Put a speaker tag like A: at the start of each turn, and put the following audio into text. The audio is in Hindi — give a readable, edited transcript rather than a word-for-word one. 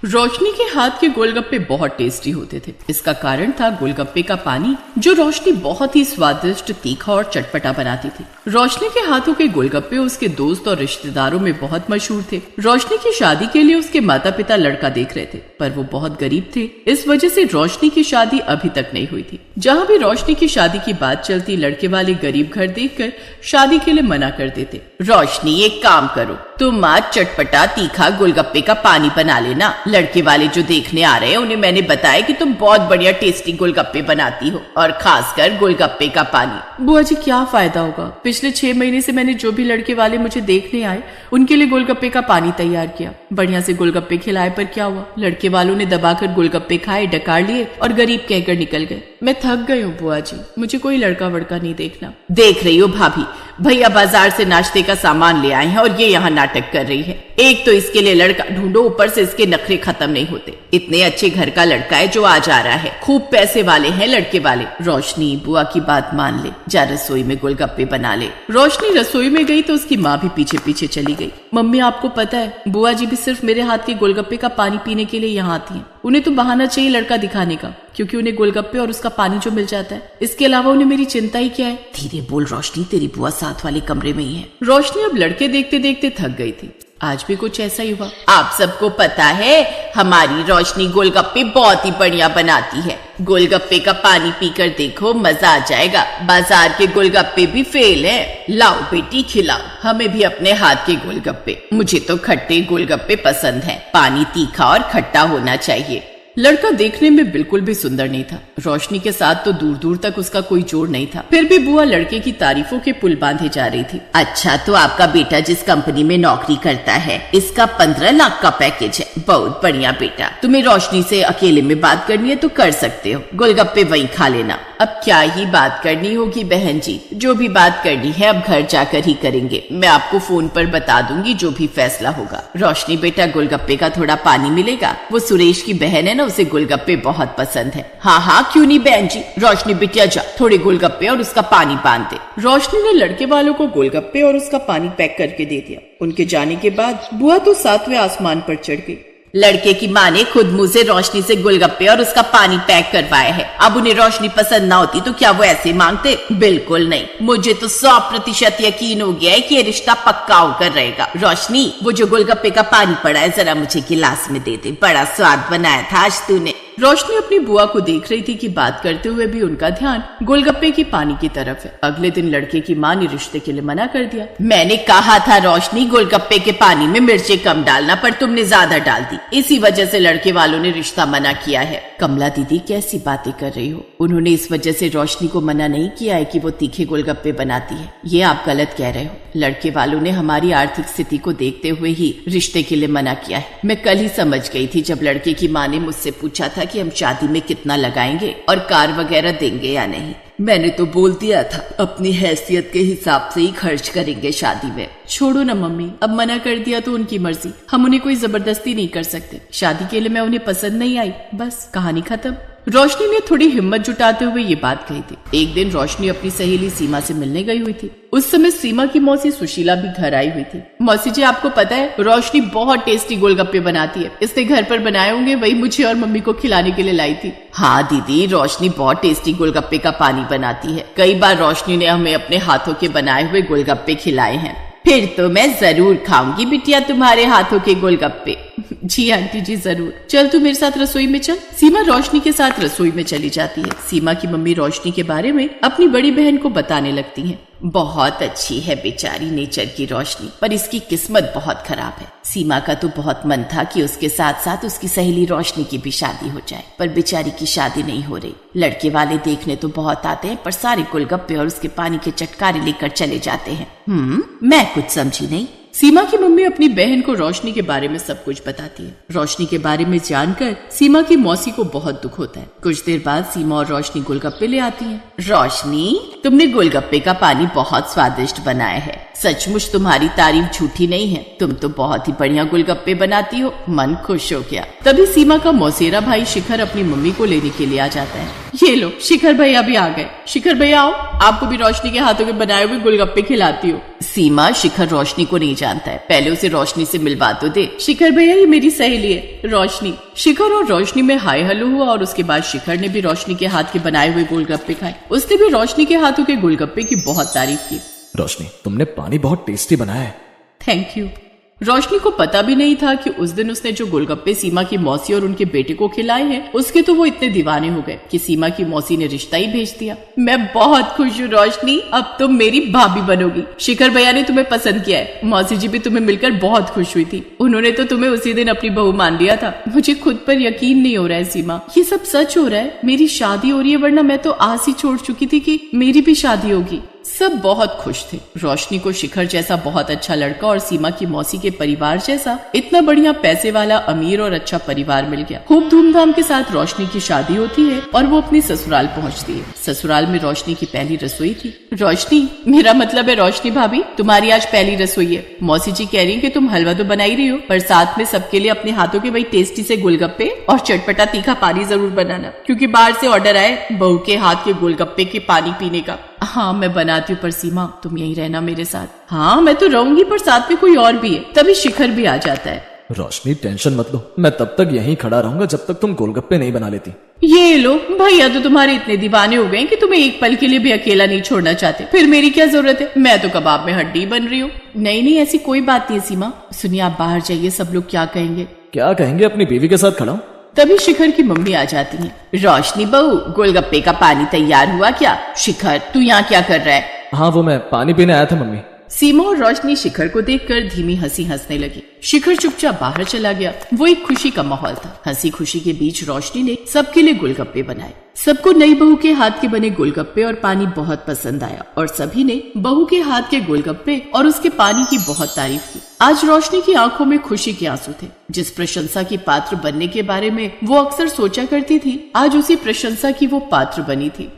A: रोशनी के हाथ के गोलगप्पे बहुत टेस्टी होते थे। इसका कारण था गोलगप्पे का पानी, जो रोशनी बहुत ही स्वादिष्ट, तीखा और चटपटा बनाती थी। रोशनी के हाथों के गोलगप्पे उसके दोस्त और रिश्तेदारों में बहुत मशहूर थे। रोशनी की शादी के लिए उसके माता पिता लड़का देख रहे थे, पर वो बहुत गरीब थे। इस वजह से रोशनी की शादी अभी तक नहीं हुई थी। जहाँ भी रोशनी की शादी की बात चलती, लड़के वाले गरीब घर देखकर शादी के लिए मना कर देते।
B: रोशनी, एक काम करो, तुम आज चटपटा तीखा गोलगप्पे का पानी बना लेना। लड़के वाले जो देखने आ रहे हैं उन्हें मैंने बताया कि तुम बहुत बढ़िया टेस्टी गोलगप्पे बनाती हो, और खासकर गोलगप्पे का पानी।
A: बुआ जी, क्या फायदा होगा? पिछले 6 महीने से मैंने जो भी लड़के वाले मुझे देखने आए उनके लिए गोलगप्पे का पानी तैयार किया, बढ़िया से गोलगप्पे खिलाए, पर क्या हुआ? लड़के वालों ने दबाकर गोलगप्पे खाए, डकार लिए और गरीब कहकर निकल गए। मैं थक गई हूँ बुआ जी, मुझे कोई लड़का वड़का नहीं देखना।
B: देख रही हो भाभी, भैया बाजार से नाश्ते का सामान ले आए हैं और ये यहाँ नाटक कर रही है। एक तो इसके लिए लड़का ढूंढो, ऊपर से इसके नखरे खत्म नहीं होते। इतने अच्छे घर का लड़का है जो आज आ रहा है, खूब पैसे वाले हैं लड़के वाले।
A: रोशनी, बुआ की बात मान ले, जा रसोई में गोलगप्पे बना ले। रोशनी रसोई में गई तो उसकी माँ भी पीछे पीछे चली गई। मम्मी, आपको पता है बुआ जी भी सिर्फ मेरे हाथ के गोलगप्पे का पानी पीने के लिए यहाँ आती हैं। उन्हें तो बहाना चाहिए लड़का दिखाने का, क्योंकि उन्हें गोलगप्पे और उसका पानी जो मिल जाता है, इसके अलावा उन्हें मेरी चिंता ही क्या है।
B: धीरे बोल रोशनी, तेरी बुआ साथ वाले कमरे में ही है।
A: रोशनी अब लड़के देखते देखते थक गई थी। आज भी कुछ ऐसा ही हुआ।
B: आप सबको पता है हमारी रोशनी गोलगप्पे बहुत ही बढ़िया बनाती है। गोलगप्पे का पानी पीकर देखो, मजा आ जाएगा। बाजार के गोलगप्पे भी फेल हैं। लाओ बेटी, खिलाओ हमें भी अपने हाथ के गोलगप्पे। मुझे तो खट्टे गोलगप्पे पसंद हैं, पानी तीखा और खट्टा होना चाहिए।
A: लड़का देखने में बिल्कुल भी सुंदर नहीं था। रोशनी के साथ तो दूर दूर तक उसका कोई जोड़ नहीं था, फिर भी बुआ लड़के की तारीफों के पुल बांधे जा रही थी।
B: अच्छा, तो आपका बेटा जिस कंपनी में नौकरी करता है, इसका 15 लाख का पैकेज है। बहुत बढ़िया बेटा, तुम्हें रोशनी से अकेले में बात करनी है तो कर सकते हो, गोलगप्पे वहीं खा लेना। अब क्या ही बात करनी होगी बहन जी, जो भी बात करनी है अब घर जाकर ही करेंगे। मैं आपको फोन पर बता दूंगी जो भी फैसला होगा। रोशनी बेटा, गोलगप्पे का थोड़ा पानी मिलेगा? वो सुरेश की बहन है ना, उसे गोलगप्पे बहुत पसंद है। हाँ हाँ, क्यों नहीं बहन जी। रोशनी बिटिया, जा थोड़े गोलगप्पे और उसका पानी बांध दे।
A: रोशनी ने लड़के वालों को गोलगप्पे और उसका पानी पैक करके दे दिया। उनके जाने के बाद बुआ तो 7वें आसमान पर चढ़ गई।
B: लड़के की माँ ने खुद मुंह से रोशनी से गोलगप्पे और उसका पानी पैक करवाया है। अब उन्हें रोशनी पसंद ना होती तो क्या वो ऐसे मांगते? बिल्कुल नहीं। मुझे तो 100% यकीन हो गया है कि ये रिश्ता पक्का होकर रहेगा। रोशनी, वो जो गोलगप्पे का पानी पड़ा है जरा मुझे गिलास में दे दे, बड़ा स्वाद बनाया था आज तूने।
A: रोशनी अपनी बुआ को देख रही थी कि बात करते हुए भी उनका ध्यान गोलगप्पे की पानी की तरफ है। अगले दिन लड़के की माँ ने रिश्ते के लिए मना कर दिया।
B: मैंने कहा था रोशनी, गोलगप्पे के पानी में मिर्चें कम डालना, पर तुमने ज्यादा डाल दी। इसी वजह से लड़के वालों ने रिश्ता मना किया है।
A: कमला दीदी, कैसी बातें कर रही हो? उन्होंने इस वजह से रोशनी को मना नहीं किया है कि वो तीखे गोलगप्पे बनाती है। ये आप गलत कह रहे हो। लड़के वालों ने हमारी आर्थिक स्थिति को देखते हुए ही रिश्ते के लिए मना किया है। मैं कल ही समझ गई थी जब लड़के की माँ ने मुझसे पूछा था कि हम शादी में कितना लगाएंगे और कार वगैरह देंगे या नहीं। मैंने तो बोल दिया था अपनी हैसियत के हिसाब से ही खर्च करेंगे शादी में। छोड़ो ना मम्मी, अब मना कर दिया तो उनकी मर्जी, हम उन्हें कोई जबरदस्ती नहीं कर सकते। शादी के लिए मैं उन्हें पसंद नहीं आई, बस कहानी खत्म। रोशनी ने थोड़ी हिम्मत जुटाते हुए ये बात कही थी। एक दिन रोशनी अपनी सहेली सीमा से मिलने गई हुई थी। उस समय सीमा की मौसी सुशीला भी घर आई हुई थी। मौसी जी, आपको पता है रोशनी बहुत टेस्टी गोलगप्पे बनाती है। इसने घर पर बनाए होंगे, वही मुझे और मम्मी को खिलाने के लिए लाई थी।
B: हाँ दीदी, रोशनी बहुत टेस्टी गोलगप्पे का पानी बनाती है। कई बार रोशनी ने हमें अपने हाथों के बनाए हुए गोलगप्पे खिलाए हैं। फिर तो मैं जरूर खाऊंगी बिटिया तुम्हारे हाथों के गोलगप्पे।
A: जी आंटी जी, जरूर। चल तू मेरे साथ रसोई में चल। सीमा रोशनी के साथ रसोई में चली जाती है। सीमा की मम्मी रोशनी के बारे में अपनी बड़ी बहन को बताने लगती हैं।
B: बहुत अच्छी है बेचारी नेचर की रोशनी, पर इसकी किस्मत बहुत खराब है। सीमा का तो बहुत मन था कि उसके साथ साथ उसकी सहेली रोशनी की भी शादी हो जाए, पर बेचारी की शादी नहीं हो रही। लड़के वाले देखने तो बहुत आते हैं, पर सारे गोलगप्पे और उसके पानी के चटकारे लेकर चले जाते हैं। मैं कुछ समझी नहीं।
A: सीमा की मम्मी अपनी बहन को रोशनी के बारे में सब कुछ बताती है। रोशनी के बारे में जानकर सीमा की मौसी को बहुत दुख होता है। कुछ देर बाद सीमा और रोशनी गोलगप्पे ले आती हैं।
B: रोशनी, तुमने गोलगप्पे का पानी बहुत स्वादिष्ट बनाया है।
A: सचमुच तुम्हारी तारीफ झूठी नहीं है, तुम तो बहुत ही बढ़िया गोलगप्पे बनाती हो। मन खुश हो गया। तभी सीमा का मौसेरा भाई शिखर अपनी मम्मी को लेने के लिए आ जाता है। ये लो, शिखर भैया भी आ गए। शिखर भैया आओ, आपको भी रोशनी के हाथों के बनाए हुए गोलगप्पे खिलाती हो। सीमा, शिखर रोशनी को नहीं जानता है, पहले उसे रोशनी से मिलवा तो दे। शिखर भैया, ये मेरी सहेली है रोशनी। शिखर और रोशनी में हाय हेलो हुआ और उसके बाद शिखर ने भी रोशनी के हाथ के बनाए हुए गोलगप्पे खाए। उसने भी रोशनी के हाथों के गोलगप्पे की बहुत तारीफ की।
C: रोशनी, तुमने पानी बहुत टेस्टी बनाया है।
A: Thank you. रोशनी को पता भी नहीं था कि उस दिन उसने जो गोलगप्पे सीमा की मौसी और उनके बेटे को खिलाए हैं, उसके तो वो इतने दीवाने हो गए कि सीमा की मौसी ने रिश्ता ही भेज दिया। मैं बहुत खुश हूँ रोशनी, अब तुम मेरी भाभी बनोगी। शिखर भैया ने तुम्हें पसंद किया है, मौसी जी भी तुम्हें मिलकर बहुत खुश हुई थी। उन्होंने तो तुम्हें उसी दिन अपनी बहू मान लिया था। मुझे खुद पर यकीन नहीं हो रहा है सीमा, ये सब सच हो रहा है। मेरी शादी हो रही है, वरना मैं तो आस ही छोड़ चुकी थी कि मेरी भी शादी होगी। सब बहुत खुश थे। रोशनी को शिखर जैसा बहुत अच्छा लड़का और सीमा की मौसी के परिवार जैसा इतना बढ़िया पैसे वाला अमीर और अच्छा परिवार मिल गया। खूब धूमधाम के साथ रोशनी की शादी होती है और वो अपनी ससुराल पहुंचती है। ससुराल में रोशनी की पहली रसोई थी। रोशनी, मेरा मतलब है रोशनी भाभी, तुम्हारी आज पहली रसोई है। मौसी जी कह रही है कि तुम हलवा तो बना ही रही हो, पर साथ में सबके लिए अपने हाथों के वही टेस्टी से गोलगप्पे और चटपटा तीखा पानी जरूर बनाना, क्योंकि बाहर से ऑर्डर आए बहू के हाथ के गोलगप्पे के पानी पीने का। हाँ, मैं बनाती हूँ, पर सीमा तुम यहीं रहना मेरे साथ। हाँ, मैं तो रहूंगी, पर साथ में कोई और भी है। तभी शिखर भी आ जाता है।
C: रोशनी, टेंशन मत लो, मैं तब तक यहीं खड़ा रहूंगा जब तक तुम गोलगप्पे नहीं बना लेती।
A: ये लो, भैया तो तुम्हारे इतने दीवाने हो गए कि तुम्हें एक पल के लिए भी अकेला नहीं छोड़ना चाहते। फिर मेरी क्या जरूरत है, मैं तो कबाब में हड्डी बन रही हूँ। नहीं, ऐसी कोई बात नहीं है सीमा। सुनिए, आप बाहर जाइए, सब लोग क्या कहेंगे।
C: क्या कहेंगे, अपनी बीवी के साथ खड़ा हूं।
A: तभी शिखर की मम्मी आ जाती है। रोशनी बहू, गोलगप्पे का पानी तैयार हुआ क्या? शिखर, तू यहाँ क्या कर रहा है?
C: हाँ, वो मैं पानी पीने आया था मम्मी।
A: सीमा और रोशनी शिखर को देखकर धीमी हंसी हंसने लगी। शिखर चुपचाप बाहर चला गया। वो एक खुशी का माहौल था। हंसी खुशी के बीच रोशनी ने सबके लिए गोलगप्पे बनाए। सबको नई बहू के हाथ के बने गोलगप्पे और पानी बहुत पसंद आया और सभी ने बहू के हाथ के गोलगप्पे और उसके पानी की बहुत तारीफ की। आज रोशनी की आंखों में खुशी के आंसू थे। जिस प्रशंसा की पात्र बनने के बारे में वो अक्सर सोचा करती थी, आज उसी प्रशंसा की वो पात्र बनी थी।